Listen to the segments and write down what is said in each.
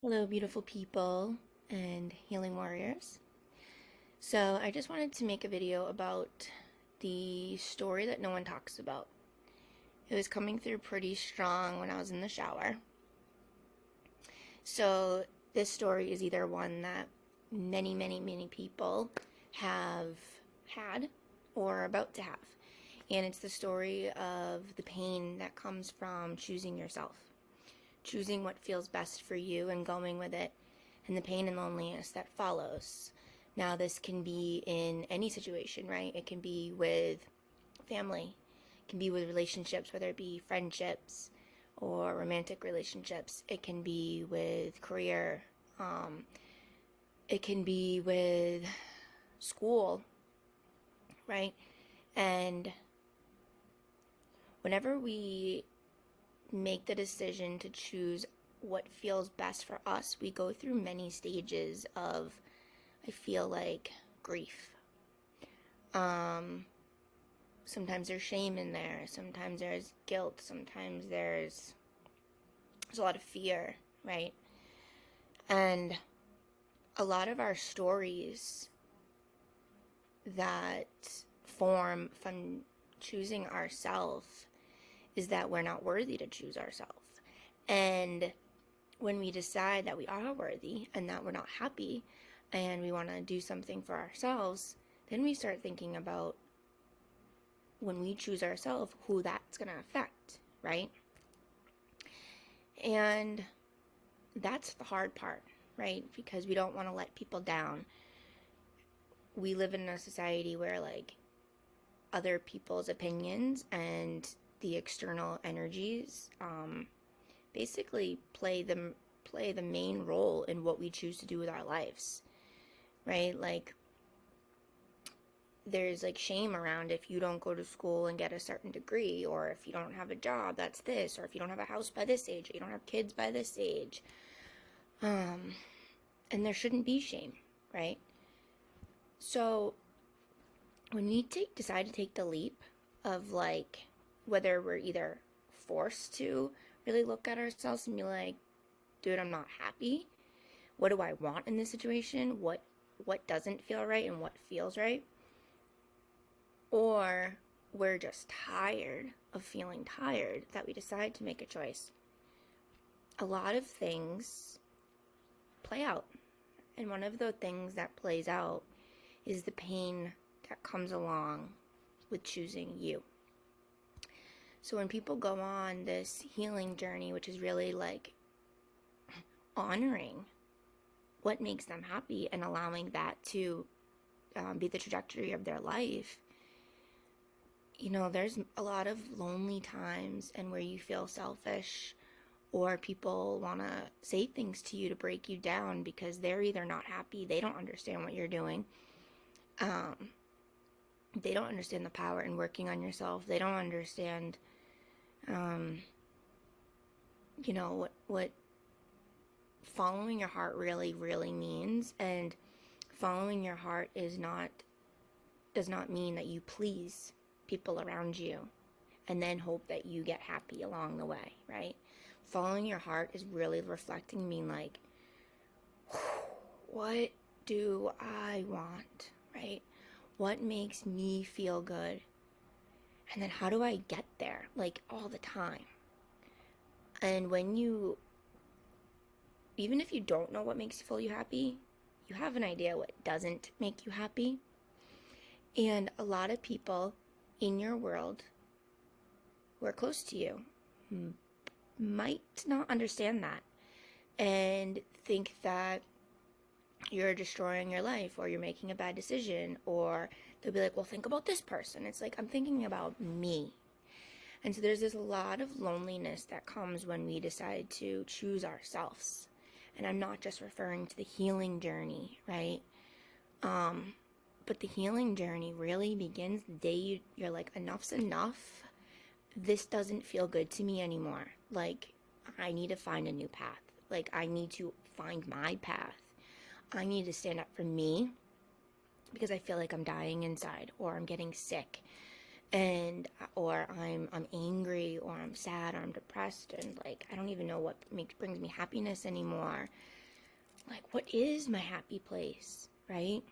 Hello, beautiful people and healing warriors. So, I just wanted to make a video about the story that no one talks about. It was coming through pretty strong when I was in the shower. So, this story is either one that many people have had or are about to have. And it's the story of the pain that comes from choosing yourself, choosing what feels best for you and going with it, and the pain and loneliness that follows. Now, this can be in any situation, right? It can be with family, it can be with relationships, whether it be friendships or romantic relationships. It can be with career. Um, it can be with school, right? And whenever we make the decision to choose what feels best for us, we go through many stages of, I feel like, grief. Um, Sometimes there's shame in there. Sometimes there's guilt. Sometimes there's a lot of fear, right? And a lot of our stories that form from choosing ourselves is that we're not worthy to choose ourselves. And when we decide that we are worthy and that we're not happy and we want to do something for ourselves, then we start thinking about, when we choose ourselves, who that's going to affect, right? And that's the hard part, right? Because we don't want to let people down. We live in a society where, like, other people's opinions and the external energies basically play the main role in what we choose to do with our lives, right? Like, there's like shame around if you don't go to school and get a certain degree, or if you don't have a job that's this, or if you don't have a house by this age, or you don't have kids by this age. And there shouldn't be shame, right? So when we decide to take the leap of, like, whether we're either forced to really look at ourselves and be like, dude, I'm not happy. What do I want in this situation? What doesn't feel right and what feels right? Or we're just tired of feeling tired, that we decide to make a choice. A lot of things play out. And one of the things that plays out is the pain that comes along with choosing you. So when people go on this healing journey, which is really like honoring what makes them happy and allowing that to be the trajectory of their life, there's a lot of lonely times and where you feel selfish, or people want to say things to you to break you down because they're either not happy, they don't understand what you're doing, they don't understand the power in working on yourself, they don't understand, what following your heart really means. And following your heart does not mean that you please people around you and then hope that you get happy along the way, right? Following your heart is really reflecting, mean like, what do I want, right? What makes me feel good? And then how do I get there, like, all the time? And even if you don't know what makes you happy, you have an idea what doesn't make you happy. And a lot of people in your world who are close to you might not understand that and think that you're destroying your life, or you're making a bad decision, or they'll be like, well, think about this person. It's like, I'm thinking about me. And so there's this a lot of loneliness that comes when we decide to choose ourselves. And I'm not just referring to the healing journey, right? But the healing journey really begins the day you're like, enough's enough. This doesn't feel good to me anymore. Like, I need to find a new path. Like, I need to find my path. I need to stand up for me because I feel like I'm dying inside, or I'm getting sick. and or I'm angry, or I'm sad, or I'm depressed, and like I don't even know what brings me happiness anymore. Like, what is my happy place, right?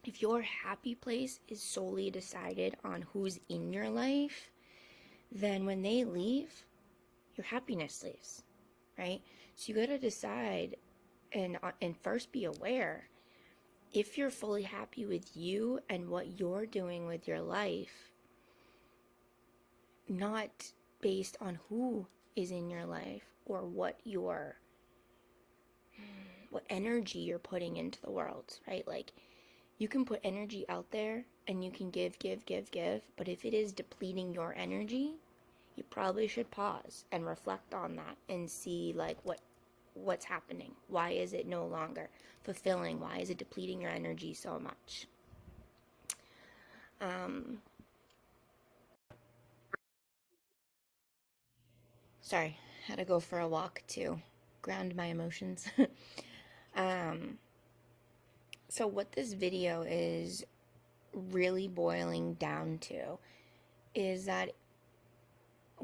If your happy place is solely decided on who's in your life, then when they leave, your happiness leaves, right? So you got to decide and first be aware if you're fully happy with you and what you're doing with your life, not based on who is in your life or what energy you're putting into the world, right? Like, you can put energy out there and you can give, but if it is depleting your energy, you probably should pause and reflect on that and see like what's happening. Why is it no longer fulfilling? Why is it depleting your energy so much? Sorry, had to go for a walk to ground my emotions. So what this video is really boiling down to is that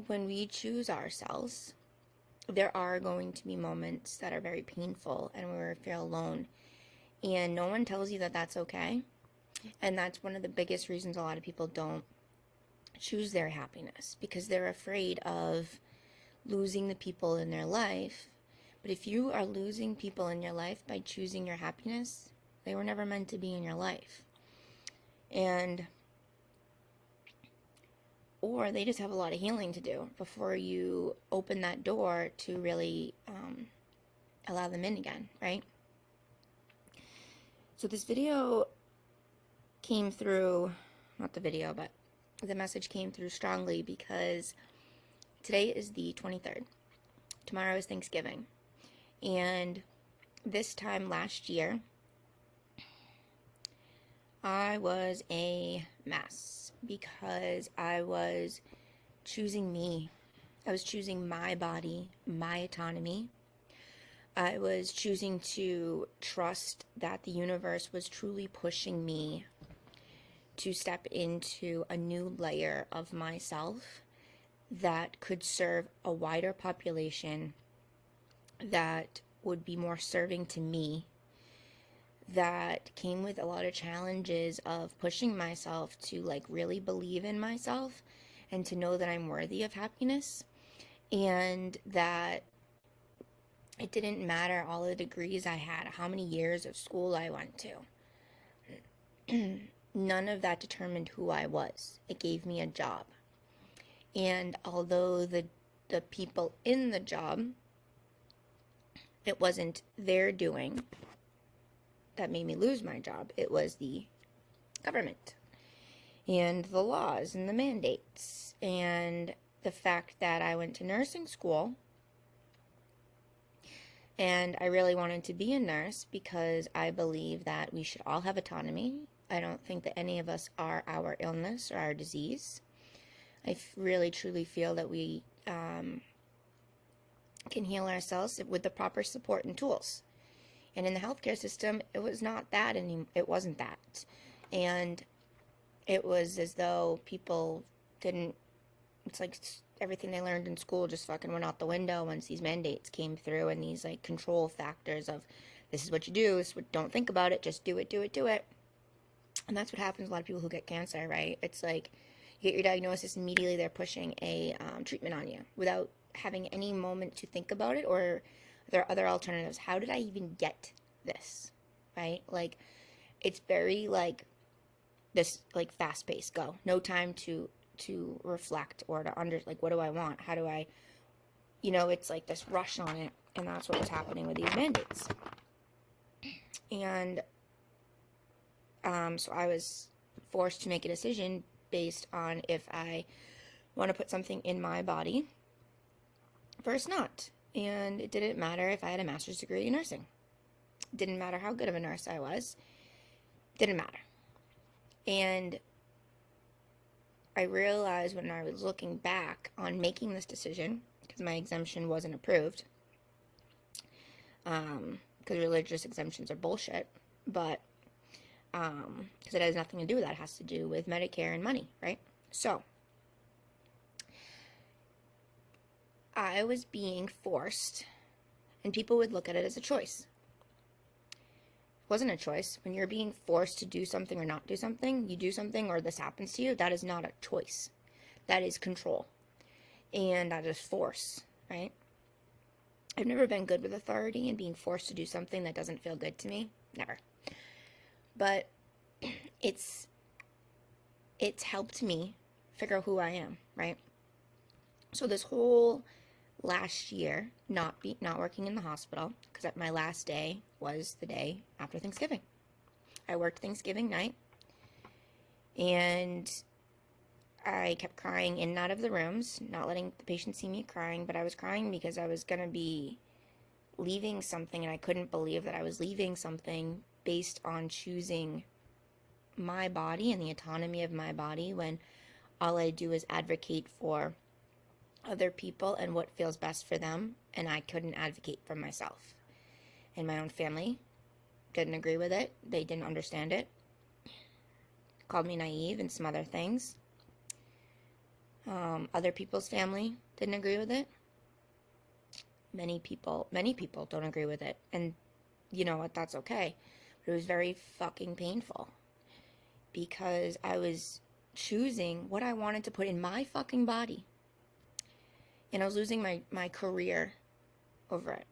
when we choose ourselves, there are going to be moments that are very painful and where we feel alone. And no one tells you that that's okay. And that's one of the biggest reasons a lot of people don't choose their happiness, because they're afraid of losing the people in their life. But if you are losing people in your life by choosing your happiness, they were never meant to be in your life. Or they just have a lot of healing to do before you open that door to really allow them in again, right? So this video came through, not the video, but the message came through strongly because today is the 23rd. Tomorrow is Thanksgiving. And this time last year, I was a mess because I was choosing me. I was choosing my body, my autonomy. I was choosing to trust that the universe was truly pushing me to step into a new layer of myself that could serve a wider population, that would be more serving to me, that came with a lot of challenges of pushing myself to like really believe in myself and to know that I'm worthy of happiness, and that it didn't matter all the degrees I had, how many years of school I went to. None of that determined who I was. It gave me a job. And although the people in the job, it wasn't their doing that made me lose my job. It was the government and the laws and the mandates and the fact that I went to nursing school and I really wanted to be a nurse because I believe that we should all have autonomy. I don't think that any of us are our illness or our disease. I really truly feel that we can heal ourselves with the proper support and tools. And in the healthcare system, it was not that anymore. It wasn't that. And it was as though people didn't, it's like everything they learned in school just fucking went out the window once these mandates came through and these like control factors of this is what you do, don't think about it, just do it. And that's what happens to a lot of people who get cancer, right? It's like you get your diagnosis, immediately they're pushing a treatment on you without having any moment to think about it, or there are other alternatives. How did I even get this, right? Like, it's very like this like fast paced go, no time to reflect or to like, what do I want, how do I, it's like this rush on it. And that's what was happening with these mandates. And so I was forced to make a decision based on if I want to put something in my body versus not. And it didn't matter if I had a master's degree in nursing. It didn't matter how good of a nurse I was. Didn't matter. And I realized when I was looking back on making this decision, because my exemption wasn't approved, because religious exemptions are bullshit, but because it has nothing to do with that. It has to do with Medicare and money, right? So, I was being forced, and people would look at it as a choice. It wasn't a choice. When you're being forced to do something or not do something, you do something or this happens to you, that is not a choice. That is control. And that is force, right? I've never been good with authority and being forced to do something that doesn't feel good to me. Never. But it's helped me figure out who I am, right? So this whole last year, not working in the hospital, because my last day was the day after Thanksgiving. I worked Thanksgiving night, and I kept crying in and out of the rooms, not letting the patient see me crying, but I was crying because I was going to be leaving something, and I couldn't believe that I was leaving something based on choosing my body and the autonomy of my body, when all I do is advocate for other people and what feels best for them, and I couldn't advocate for myself. And my own family didn't agree with it. They didn't understand it. Called me naive and some other things. Other people's family didn't agree with it. Many people don't agree with it. And you know what? That's okay. But it was very fucking painful, because I was choosing what I wanted to put in my fucking body. And I was losing my career over it.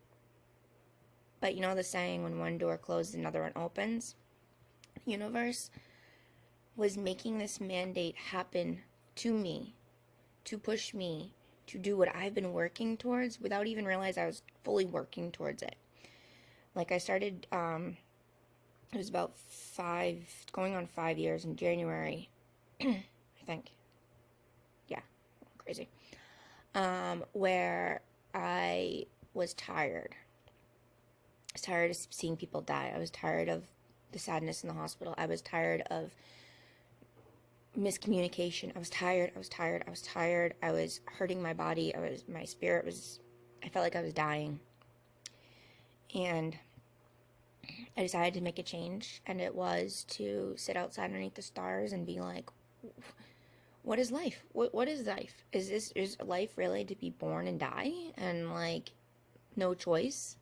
But you know the saying, when one door closes, another one opens? The universe was making this mandate happen to me, to push me to do what I've been working towards without even realize I was fully working towards it. Like, I started, it was about going on 5 years in January, I think. Yeah, crazy. Where I was tired. I was tired of seeing people die. I was tired of the sadness in the hospital. I was tired of miscommunication. I was tired. I was hurting my body. My spirit was, I felt like I was dying. And I decided to make a change, and it was to sit outside underneath the stars and be like, what is life? What is life? Is life really to be born and die and like no choice?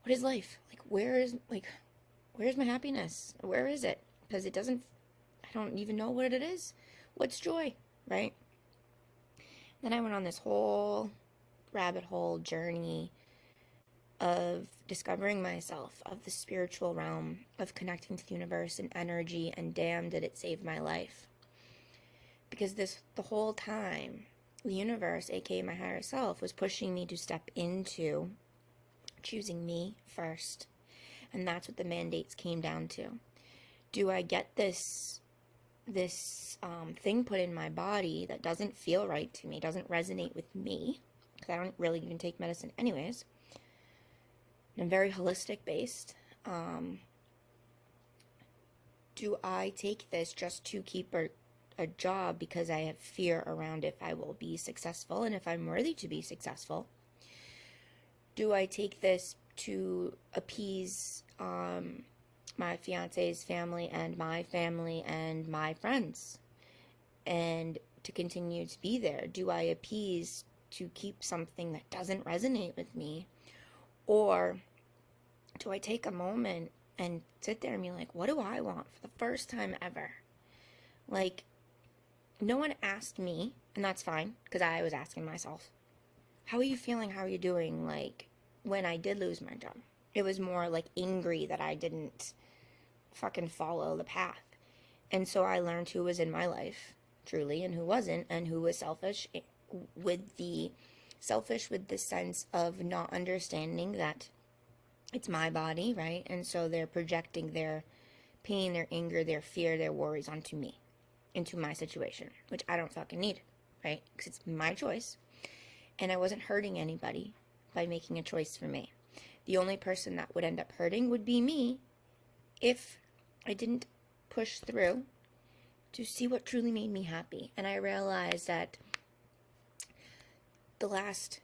What is life? Like, where's my happiness? Where is it? Because I don't even know what it is. What's joy, right? Then I went on this whole rabbit hole journey of discovering myself, of the spiritual realm, of connecting to the universe and energy, and damn, did it save my life. Because the whole time, the universe, aka my higher self, was pushing me to step into choosing me first. And that's what the mandates came down to. Do I get this thing put in my body that doesn't feel right to me, doesn't resonate with me, because I don't really even take medicine anyways. I'm very holistic based. Do I take this just to keep a job because I have fear around if I will be successful and if I'm worthy to be successful? Do I take this to appease my fiance's family and my friends, and to continue to be there? Do I appease to keep something that doesn't resonate with me? Or do I take a moment and sit there and be like, what do I want for the first time ever? Like, no one asked me, and that's fine, because I was asking myself, how are you feeling? How are you doing? Like, when I did lose my job, it was more like angry that I didn't fucking follow the path. And so I learned who was in my life, truly, and who wasn't, and who was selfish with the sense of not understanding that it's my body, right? And so they're projecting their pain, their anger, their fear, their worries onto me, into my situation, which I don't fucking need, right? Because it's my choice. And I wasn't hurting anybody by making a choice for me. The only person that would end up hurting would be me if I didn't push through to see what truly made me happy. And I realized that the last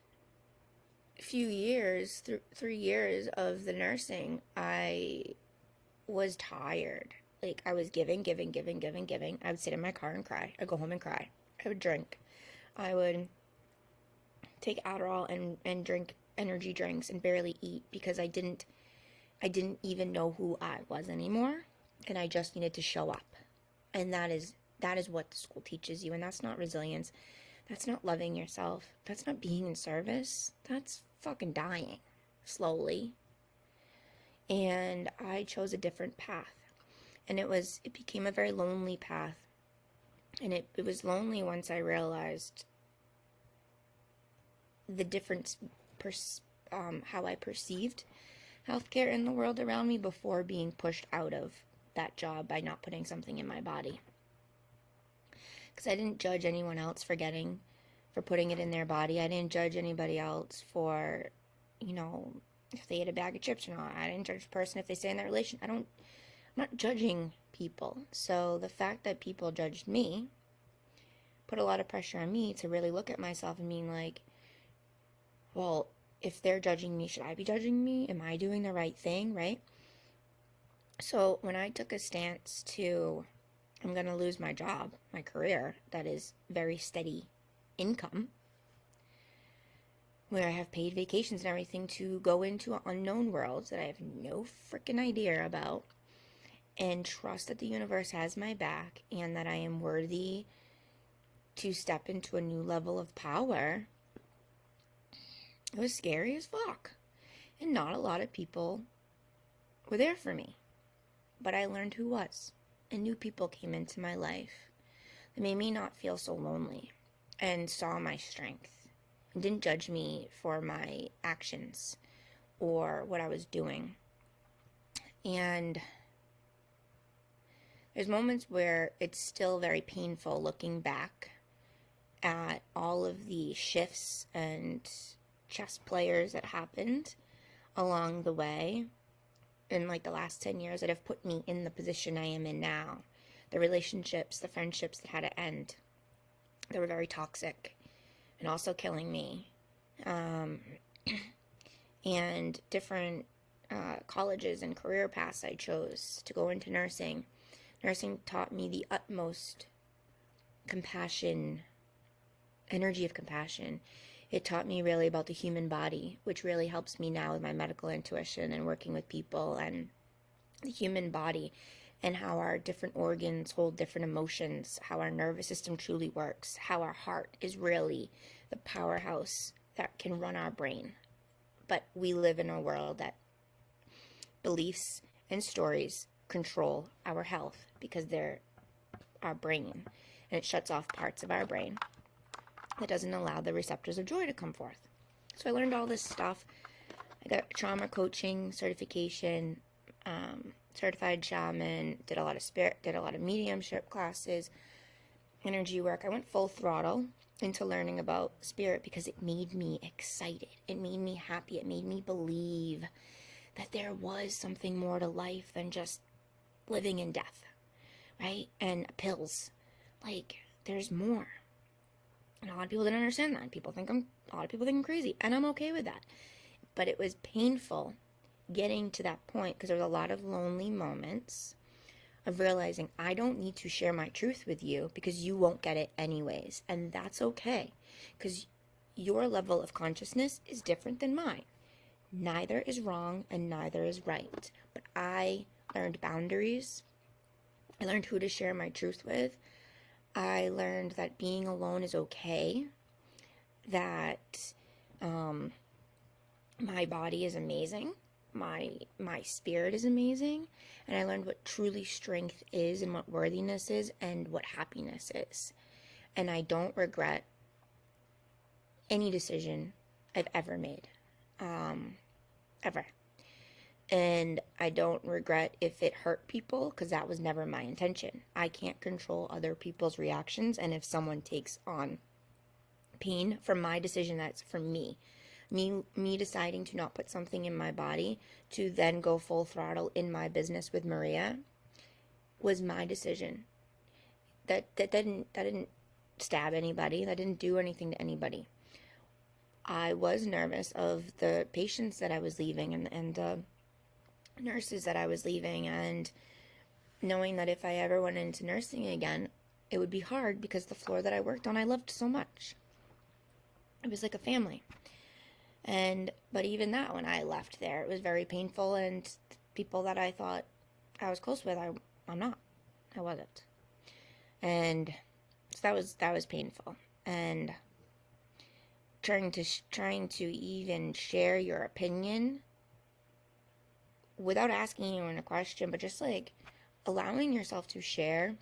few years, 3 years of the nursing, I was tired. Like, I was giving. I would sit in my car and cry. I'd go home and cry. I would drink. I would take Adderall and drink energy drinks and barely eat because I didn't even know who I was anymore, and I just needed to show up. And that is what the school teaches you, and that's not resilience. That's not loving yourself. That's not being in service. That's fucking dying slowly. And I chose a different path. And it became a very lonely path. And it was lonely once I realized the difference, how I perceived healthcare in the world around me before being pushed out of that job by not putting something in my body. Because I didn't judge anyone else for putting it in their body. I didn't judge anybody else for, if they ate a bag of chips or not. I didn't judge a person if they stay in that relation. I'm not judging people. So the fact that people judged me put a lot of pressure on me to really look at myself and being like, well, if they're judging me, should I be judging me? Am I doing the right thing, right? So when I took a stance to, I'm going to lose my job, my career, that is very steady income, where I have paid vacations and everything to go into unknown worlds that I have no freaking idea about, and trust that the universe has my back and that I am worthy to step into a new level of power, it was scary as fuck. And not a lot of people were there for me. But I learned who was. And new people came into my life that made me not feel so lonely and saw my strength and didn't judge me for my actions or what I was doing. And there's moments where it's still very painful looking back at all of the shifts and chess players that happened along the way in like the last 10 years that have put me in the position I am in now. The relationships, the friendships that had to end, they were very toxic and also killing me. And different colleges and career paths I chose to go into nursing. Nursing taught me the utmost compassion, energy of compassion. It taught me really about the human body, which really helps me now with my medical intuition and working with people, and the human body and how our different organs hold different emotions, how our nervous system truly works, how our heart is really the powerhouse that can run our brain. But we live in a world that beliefs and stories control our health because they're our brain, and it shuts off parts of our brain that doesn't allow the receptors of joy to come forth. So I learned all this stuff. I got trauma coaching certification, certified shaman, did a lot of spirit, did a lot of mediumship classes, energy work. I went full throttle into learning about spirit because it made me excited. It made me happy. It made me believe that there was something more to life than just living in death, right? And pills. Like, there's more. And a lot of people didn't understand that. A lot of people think I'm crazy, and I'm okay with that. But it was painful getting to that point because there was a lot of lonely moments of realizing I don't need to share my truth with you because you won't get it anyways. And that's okay, because your level of consciousness is different than mine. Neither is wrong and neither is right. But I learned boundaries. I learned who to share my truth with. I learned that being alone is okay, that my body is amazing, my spirit is amazing, and I learned what truly strength is and what worthiness is and what happiness is. And I don't regret any decision I've ever made, ever. And I don't regret if it hurt people, because that was never my intention. I can't control other people's reactions, and if someone takes on pain from my decision, that's from me. Me deciding to not put something in my body to then go full throttle in my business with Maria was my decision. That didn't stab anybody. That didn't do anything to anybody. I was nervous of the patients that I was leaving and the nurses that I was leaving, and knowing that if I ever went into nursing again, it would be hard because the floor that I worked on, I loved so much. It was like a family. But even that, when I left there, it was very painful, and people that I thought I was close with, I'm not. I wasn't. And so that was painful. And trying to even share your opinion without asking anyone a question, but just like allowing yourself to share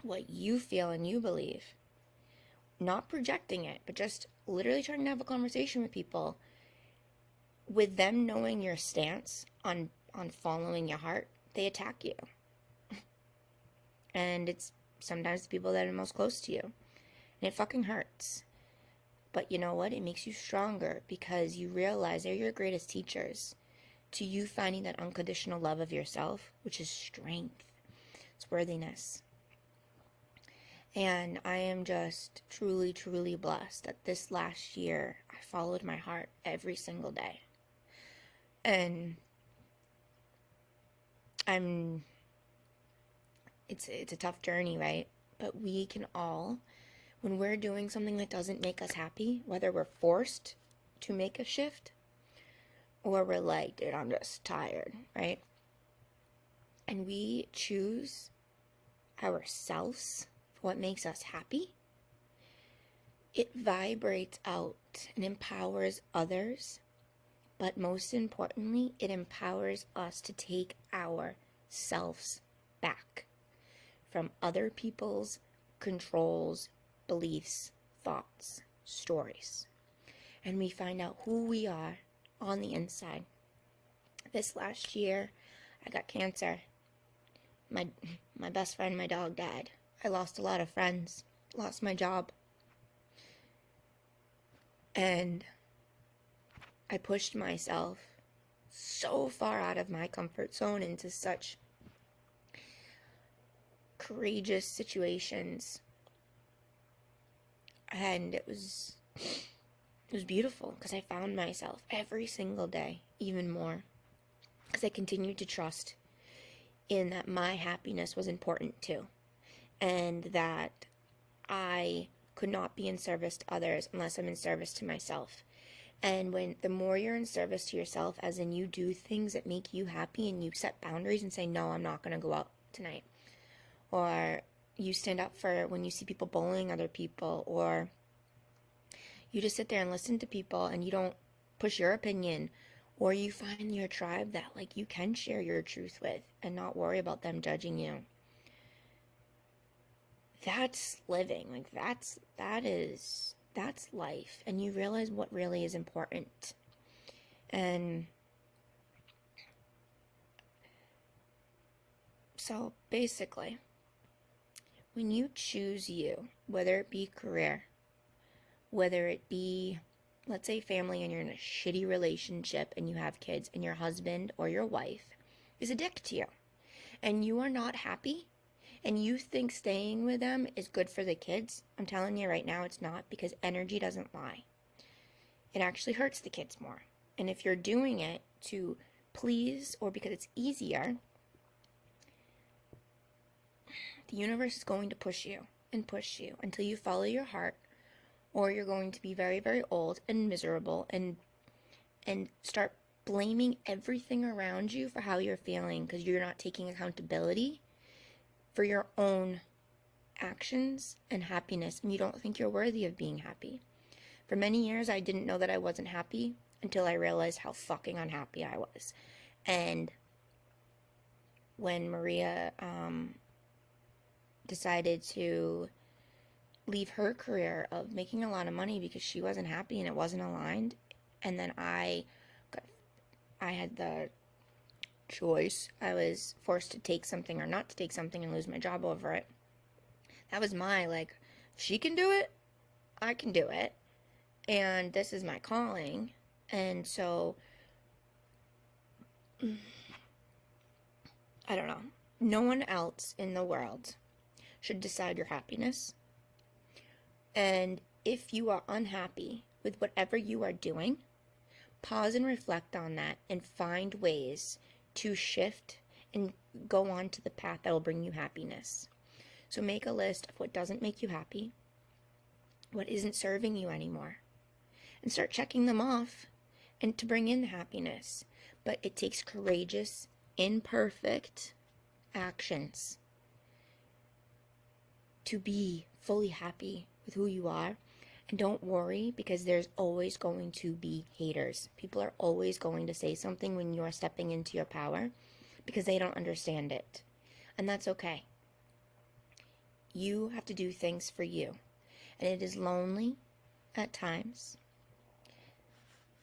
what you feel and you believe, not projecting it, but just literally trying to have a conversation with people, with them knowing your stance on following your heart. They attack you. And it's sometimes the people that are most close to you, and it fucking hurts. But you know what? It makes you stronger, because you realize they're your greatest teachers to you finding that unconditional love of yourself, which is strength. It's worthiness. And I am just truly, truly blessed that this last year I followed my heart every single day. And it's a tough journey, right? But we can all, when we're doing something that doesn't make us happy, whether we're forced to make a shift or we're like, dude, I'm just tired, right? And we choose ourselves for what makes us happy, it vibrates out and empowers others. But most importantly, it empowers us to take ourselves back from other people's controls, beliefs, thoughts, stories. And we find out who we are on the inside. This last year, I got cancer. My best friend, my dog, died. I lost a lot of friends, lost my job. And I pushed myself so far out of my comfort zone into such courageous situations. And it was beautiful, because I found myself every single day even more, because I continued to trust in that my happiness was important too, and that I could not be in service to others unless I'm in service to myself. And the more you're in service to yourself, as in you do things that make you happy, and you set boundaries and say, no, I'm not going to go out tonight, or you stand up for when you see people bullying other people, or you just sit there and listen to people and you don't push your opinion, or you find your tribe that like you can share your truth with and not worry about them judging you. That's living. Like that's life. And you realize what really is important. And so basically, when you choose you, whether it be career, whether it be, let's say, family, and you're in a shitty relationship and you have kids, and your husband or your wife is a dick to you, and you are not happy, and you think staying with them is good for the kids, I'm telling you right now, it's not, because energy doesn't lie. It actually hurts the kids more. And if you're doing it to please or because it's easier, the universe is going to push you and push you until you follow your heart, or you're going to be very, very old and miserable and start blaming everything around you for how you're feeling, because you're not taking accountability for your own actions and happiness, and you don't think you're worthy of being happy. For many years, I didn't know that I wasn't happy until I realized how fucking unhappy I was. And when Maria decided to leave her career of making a lot of money because she wasn't happy and it wasn't aligned, and then I had the choice. I was forced to take something or not to take something and lose my job over it. That was my, like, if she can do it, I can do it. And this is my calling. And so, I don't know. No one else in the world should decide your happiness. And if you are unhappy with whatever you are doing, pause and reflect on that and find ways to shift and go on to the path that will bring you happiness. So make a list of what doesn't make you happy, what isn't serving you anymore, and start checking them off and to bring in happiness. But it takes courageous, imperfect actions to be fully happy with who you are. And don't worry, because there's always going to be haters. People are always going to say something when you are stepping into your power because they don't understand it. And that's okay. You have to do things for you. And it is lonely at times.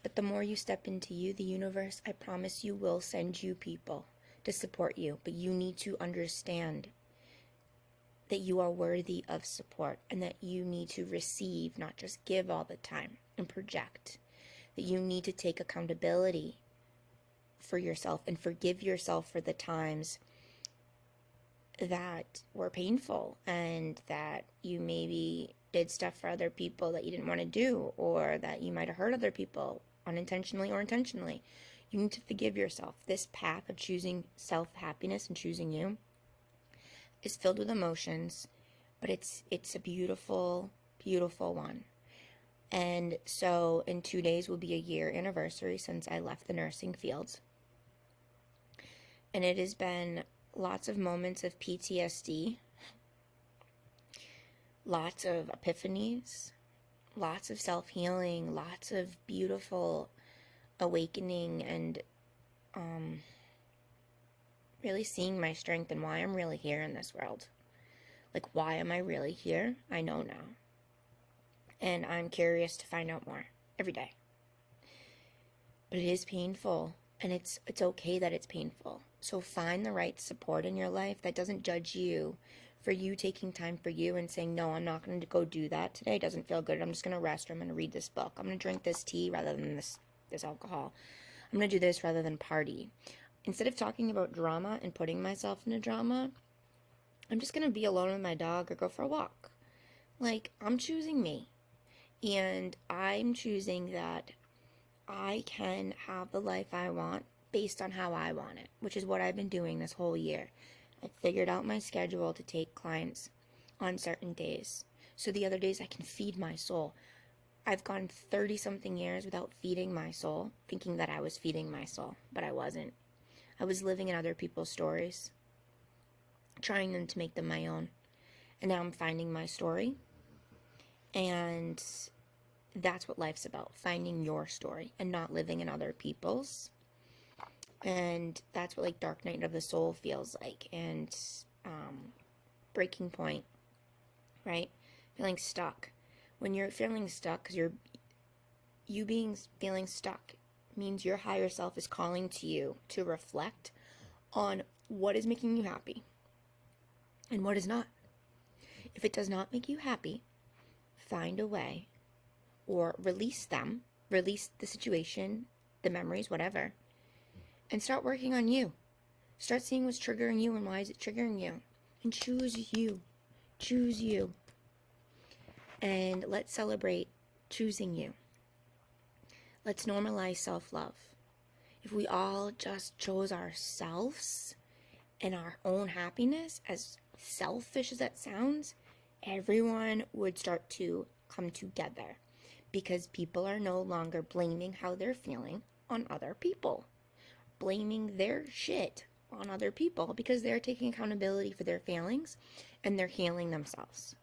But the more you step into you, the universe, I promise you, will send you people to support you. But you need to understand that you are worthy of support and that you need to receive, not just give all the time and project. That you need to take accountability for yourself and forgive yourself for the times that were painful and that you maybe did stuff for other people that you didn't want to do, or that you might have hurt other people unintentionally or intentionally. You need to forgive yourself. This path of choosing self-happiness and choosing you is filled with emotions, but it's a beautiful, beautiful one. And so in 2 days will be a year anniversary since I left the nursing field. And it has been lots of moments of PTSD, lots of epiphanies, lots of self-healing, lots of beautiful awakening, and really seeing my strength and why I'm really here in this world. Like, why am I really here? I know now. And I'm curious to find out more every day. But it is painful, and it's okay that it's painful. So find the right support in your life that doesn't judge you for you taking time for you and saying, no, I'm not going to go do that today. It doesn't feel good. I'm just going to rest, or I'm going to read this book. I'm going to drink this tea rather than this alcohol. I'm going to do this rather than party. Instead of talking about drama and putting myself in a drama, I'm just going to be alone with my dog or go for a walk. Like, I'm choosing me. And I'm choosing that I can have the life I want based on how I want it, which is what I've been doing this whole year. I figured out my schedule to take clients on certain days. So the other days I can feed my soul. I've gone 30-something years without feeding my soul, thinking that I was feeding my soul, but I wasn't. I was living in other people's stories, trying them to make them my own. And now I'm finding my story. And that's what life's about, finding your story and not living in other people's. And that's what, like, Dark Night of the Soul feels like. And Breaking Point, right? Feeling stuck. When you're feeling stuck, because feeling stuck means your higher self is calling to you to reflect on what is making you happy and what is not. If it does not make you happy, find a way, or release them, release the situation, the memories, whatever, and start working on you. Start seeing what's triggering you and why is it triggering you, and choose you. Choose you. And let's celebrate choosing you. Let's normalize self-love. If we all just chose ourselves and our own happiness, as selfish as that sounds, everyone would start to come together, because people are no longer blaming how they're feeling on other people, blaming their shit on other people, because they're taking accountability for their feelings and they're healing themselves.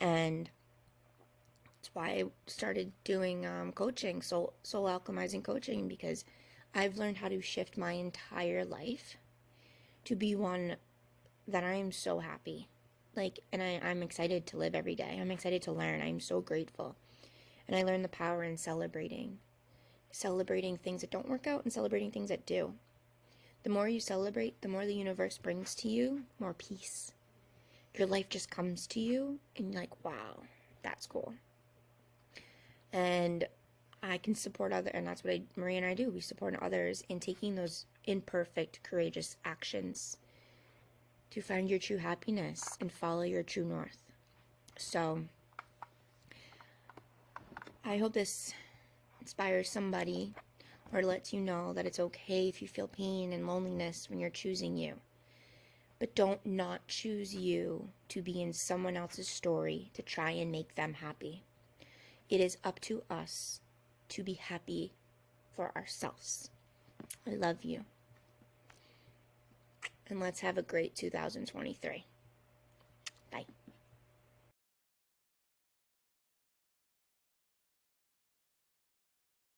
And that's why I started doing coaching, soul alchemizing coaching, because I've learned how to shift my entire life to be one that I am so happy. Like, and I'm excited to live every day. I'm excited to learn. I'm so grateful. And I learned the power in celebrating things that don't work out and celebrating things that do. The more you celebrate, the more the universe brings to you more peace. Your life just comes to you and you're like, wow, that's cool. And I can support others, and that's what Marie and I do. We support others in taking those imperfect, courageous actions to find your true happiness and follow your true north. So I hope this inspires somebody or lets you know that it's okay if you feel pain and loneliness when you're choosing you. But don't not choose you to be in someone else's story to try and make them happy. It is up to us to be happy for ourselves. I love you. And let's have a great 2023.